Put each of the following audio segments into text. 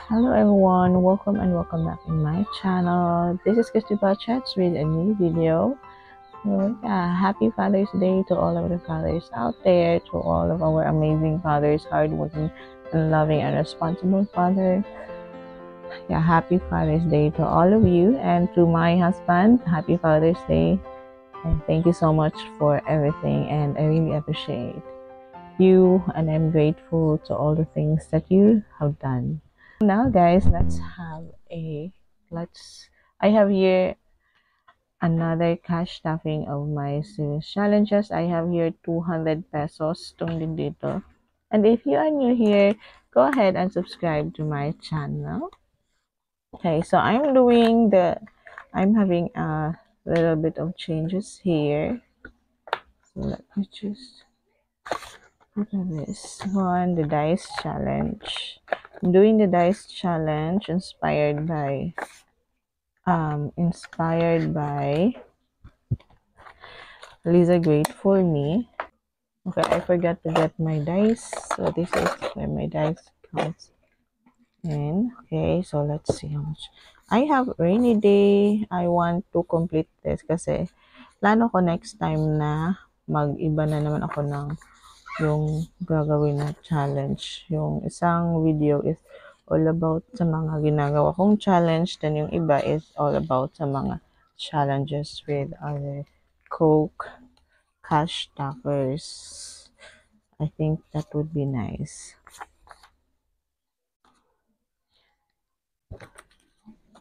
Hello everyone, welcome and welcome back in my channel. This is Christy Chats with a new video. So, yeah, happy Father's Day to all of the fathers out there, to all of our amazing fathers, hardworking and loving and responsible father. Yeah, happy Father's Day to all of you, and to my husband, happy Father's Day. And thank you so much for everything, and I really appreciate you, and I'm grateful to all the things that you have done. Now guys, I have here another cash stuffing of my series challenges. I have here 200 pesos tong din dito. And if you are new here, go ahead and subscribe to my channel. Okay, so I'm having a little bit of changes here. So let me just put on this one, the dice challenge. I'm doing the dice challenge inspired by Lisa Great for Me. Okay, I forgot to get my dice. So this is where my dice comes in. Okay, so let's see how much. I have rainy day. I want to complete this kasi plano ko next time na mag-iba na naman ako ng yung gagawin na challenge. Yung isang video is all about sa mga ginagawa kong challenge. Then yung iba is all about sa mga challenges with other Coke cash stuffers. I think that would be nice.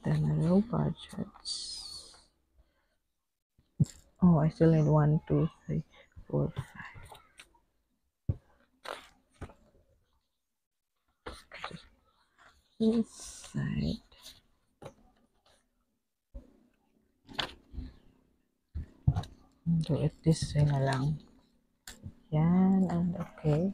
Then low budgets. Oh, I still need 1, 2, 3, 4, 5. This side. Do it this way na lang. Yan, and okay.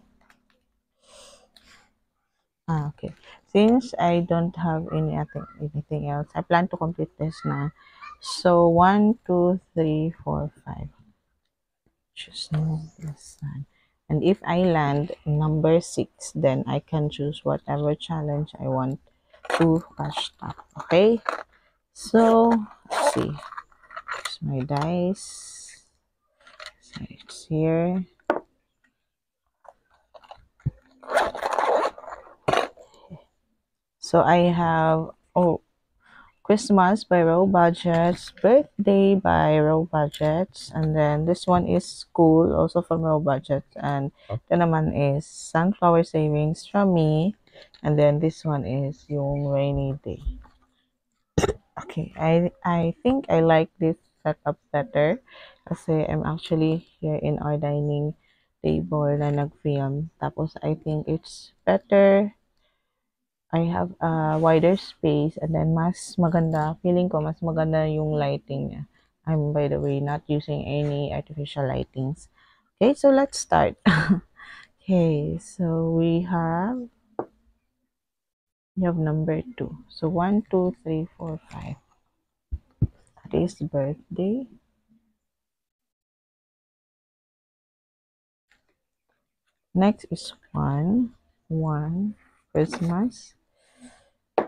Okay. Since I don't have anything else, I plan to complete this na. So 1, 2, 3, 4, 5. Just move this one. And if I land number 6, then I can choose whatever challenge I want to cash up. Okay? So let's see. Here's my dice. So it's here. So I have Christmas by Row Budgets, Birthday by Row Budgets, and then this one is School, also from Row Budgets, and ito naman is Sunflower Savings from me, and then this one is yung Rainy Day. Okay, I think I like this setup better kasi I'm actually here in our dining table na nag-film. Tapos I think it's better. I have a wider space, and then mas maganda, feeling ko mas maganda yung lighting niya. I'm, by the way, not using any artificial lightings. Okay, so let's start. Okay, so we have number 2. So 1, 2, 3, 4, 5. That is birthday. Next is 1, Christmas.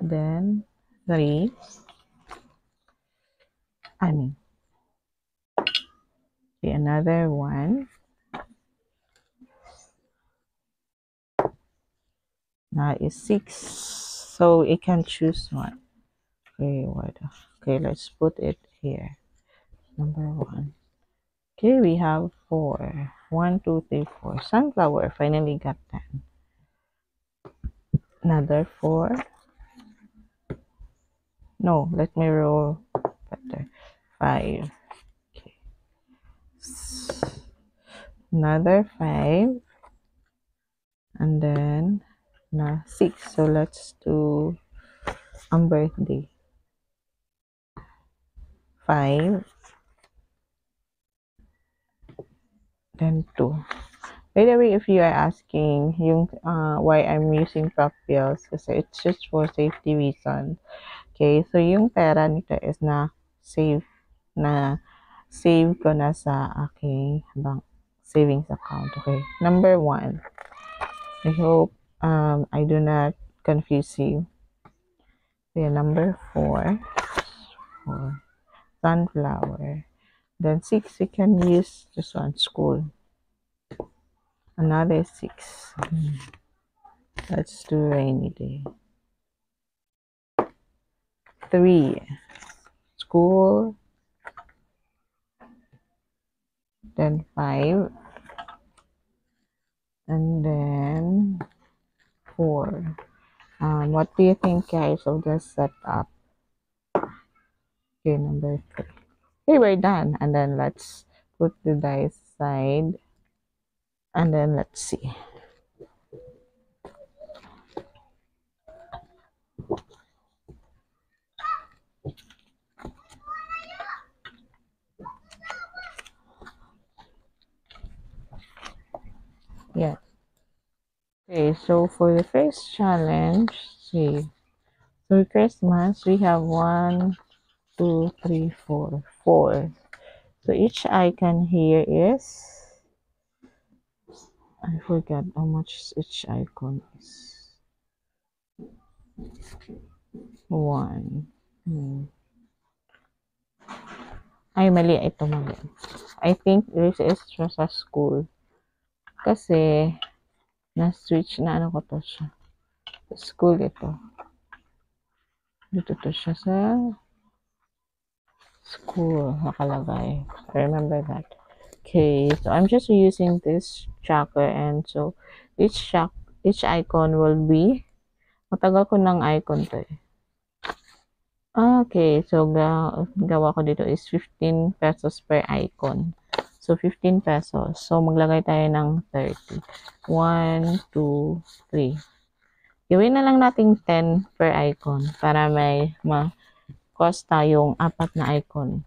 Then 3. Another 1. Now is 6. So it can choose one. Okay, what? Okay, let's put it here. Number 1. Okay, we have 4. 1, 2, 3, 4. Sunflower. Finally got that. Another 4. No, let me roll better. 5. Okay. Another 5. And then 6. So let's do birthday. 5. Then 2. By the way, if you are asking yung why I'm using prop bills, kasi it's just for safety reasons. Okay, so yung pera nito is save ko na sa aking bank savings account. Okay, number 1. I hope I do not confuse you. Okay, number 4. 4. Sunflower. Then 6, you can use this one, school. Another 6. Let's do rainy day. 3. School. Then 5. And then 4. What do you think, guys, of the setup? Okay, number 3. Okay, we're done. And then let's put the dice aside. And then let's see. Yeah. Okay, so for the first challenge, see. So Christmas, we have 1, 2, 3, 4, 4. So each icon here is, I forgot how much each icon is. 1. Ay, mali. Ito mali. I think this is just a school. Kasi, na-switch na ano ko to siya. School ito. Dito to siya sa school nakalagay. I remember that. Okay, so I'm just using this tracker, and so each icon will be, matagal ko ng icon to eh. Okay, so gawa ko dito is 15 pesos per icon. So 15 pesos. So maglagay tayo ng 30. 1, 2, 3. Gawin na lang natin 10 per icon para may ma-cost tayong 4 na icon.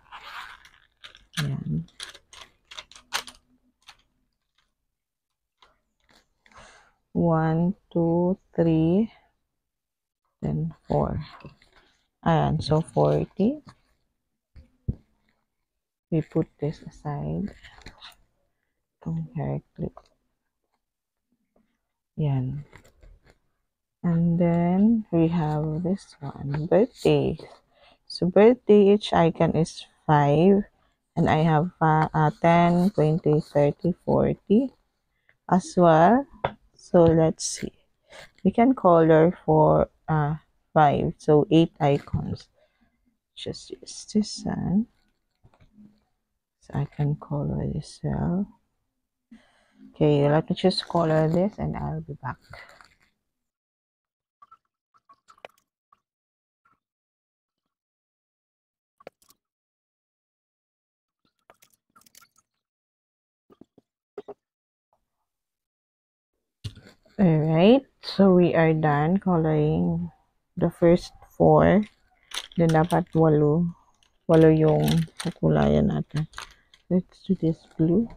Ayan. 1, 2, 3, then 4. Ayan, so 40. We put this aside. Itong hair clip. Yan. And then we have this one, birthday. So birthday, each icon is 5. And I have 10, 20, 30, 40 as well. So let's see. We can color for 5. So 8 icons. Just use this one. So I can color this cell. Okay, let me just color this and I'll be back. Alright, so we are done coloring the first 4. Then dapat 8. 8 yung kukulayan natin. Let's do this blue.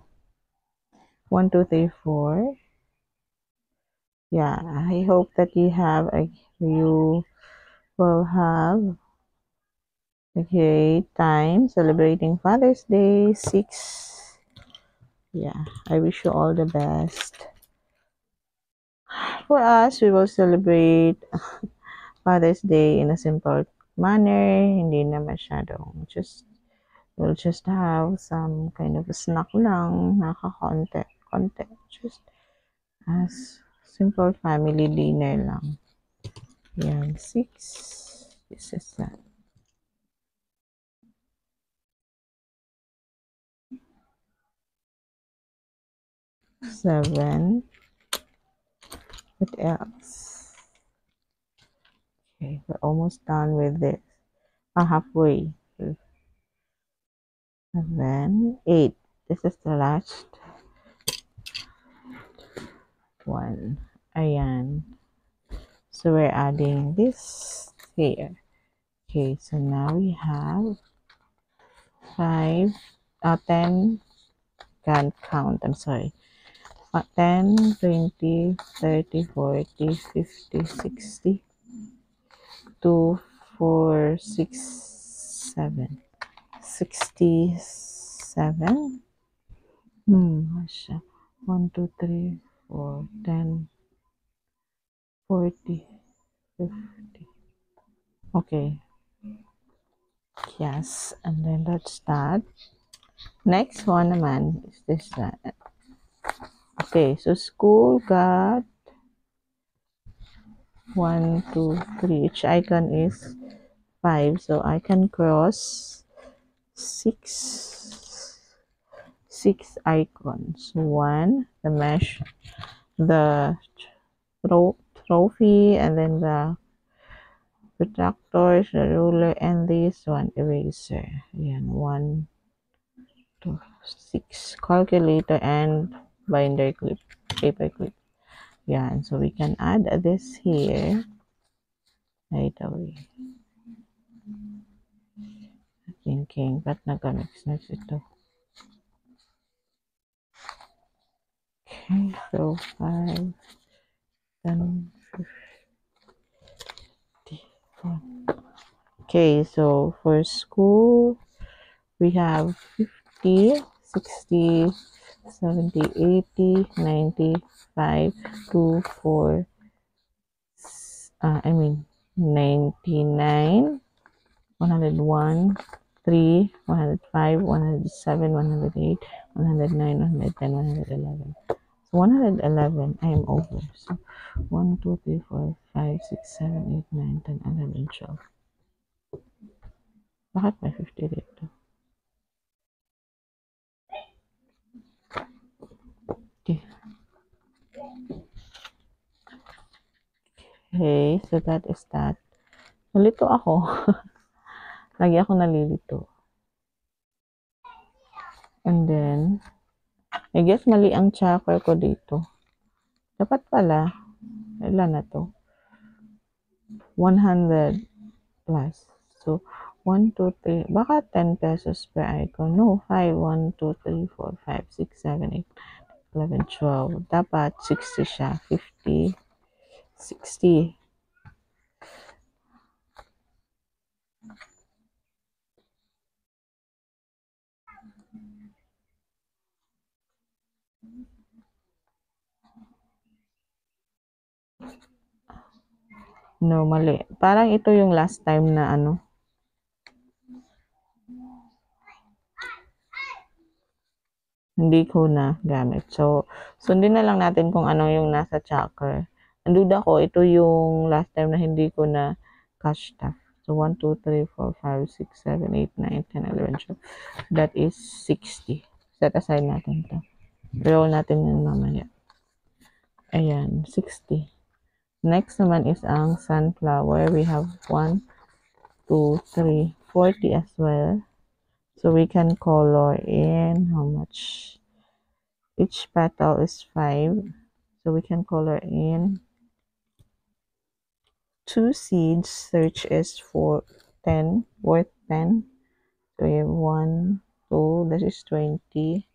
1, 2, 3, 4. Yeah, I hope that you will have a great time celebrating Father's Day 6. Yeah, I wish you all the best. For us, we will celebrate Father's Day in a simple manner. Hindi na masyadong we'll just have some kind of a snack lang, konti. Just as simple family dinner lang. Yan, 6. This is that. 7. What else? Okay, we're almost done with this. Halfway. 7, 8. This is the last one. Ayan. So we're adding this here. Okay, so now we have 5, 10, can't count, I'm sorry. 10, 20, 30, 40, 50, 60, 2, 4, 6, 7. 67. 1, 2, 3, 4, 10, 40, 50. Okay. Yes, and then that's that. Next one naman is this one. Okay, so school got 1, 2, 3. Each icon is 5, so I can cross six icons. One, the mesh, the trophy, and then the protractors, the ruler, and this one eraser. Yan, 1, 2, 6. Calculator and binder clip, paper clip. Yan, so we can add this here right away. Thinking, ba't nag-mix ito? Okay, so 5, 10, 50. Okay, so for school, we have 50, 60, 70, 80, 95, 2, 4, I mean 99, 101, 3, 105, 107, 108, 109, 110, 111. So 111, I am over. So 1, 2, 3, 4, 5, 6, 7, 8, 9, 10, 11, 12. Bakit may 50 dito? Okay. Okay, so that is that. Nalito ako. Lagi ako nalilito. And then, I guess mali ang checker ko dito. Dapat pala, ilan na to? 100 plus. So, 1, 2, 3. Baka 10 pesos per icon. No, 5. 1, 2, 3, 4, 5, 6, 7, 8, 11, 12. Dapat 60 siya. 50, 60. No, mali. Parang ito yung last time na ano. Hindi ko na gamit. So, sundin na lang natin kung ano yung nasa tracker. Ang duda ko, ito yung last time na hindi ko na cash tag. So, 1, 2, 3, 4, 5, 6, 7, 8, 9, 10, 11, 12. That is 60. Set aside natin to. Roll natin yun mamaya. Ayan, 60. Next naman is ang sunflower. We have 1, 2, 3, 40 as well. So, we can color in how much? Each petal is 5. So, we can color in 2 seeds. Search is for 10, worth 10. So, we have 1, 2, that is 20.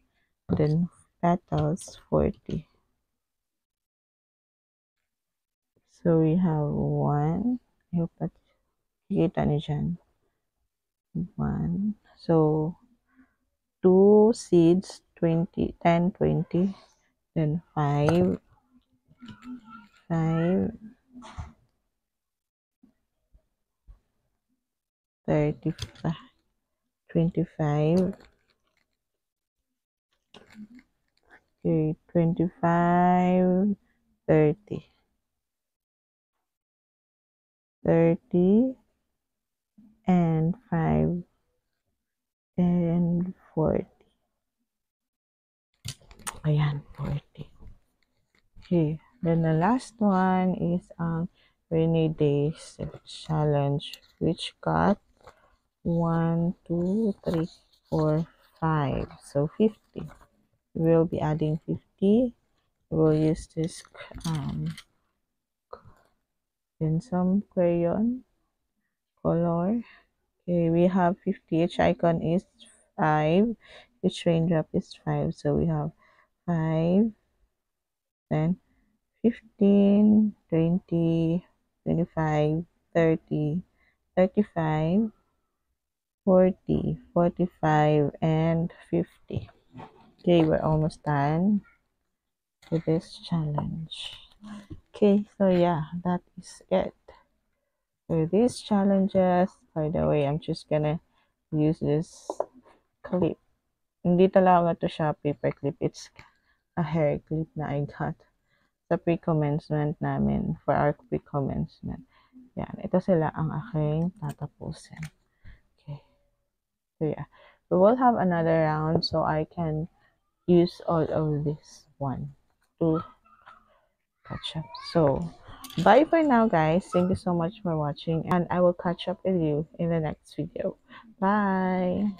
Then, petals, 40. So, we have 1. I hope that kita niyo dyan. 1. So, 2 seeds, 20, 10, 20. Then, 5, 5, 35, 25. Okay, 25, 30. 30, and 5, and 40. Ayan, 40. Okay, then the last one is rainy days challenge, which got 1, 2, 3, 4, 5. So 50. We will be adding 50. We will use this then some crayon color. Okay, we have 50. Each icon is 5. Each raindrop is 5. So we have 5, then 15, 20, 25, 30, 35, 40, 45, and 50. Okay, we're almost done with this challenge. Okay, so yeah, that is it. for these challenges. By the way, I'm just gonna use this clip. Hindi talaga to siya paper clip. It's a hair clip na I got sa pre-commencement namin for our pre-commencement. Yan. Ito sila ang aking tatapusin. Okay. So yeah. We will have another round so I can use all of this one to catch up. So bye for now, guys. Thank you so much for watching, and I will catch up with you in the next video. Bye.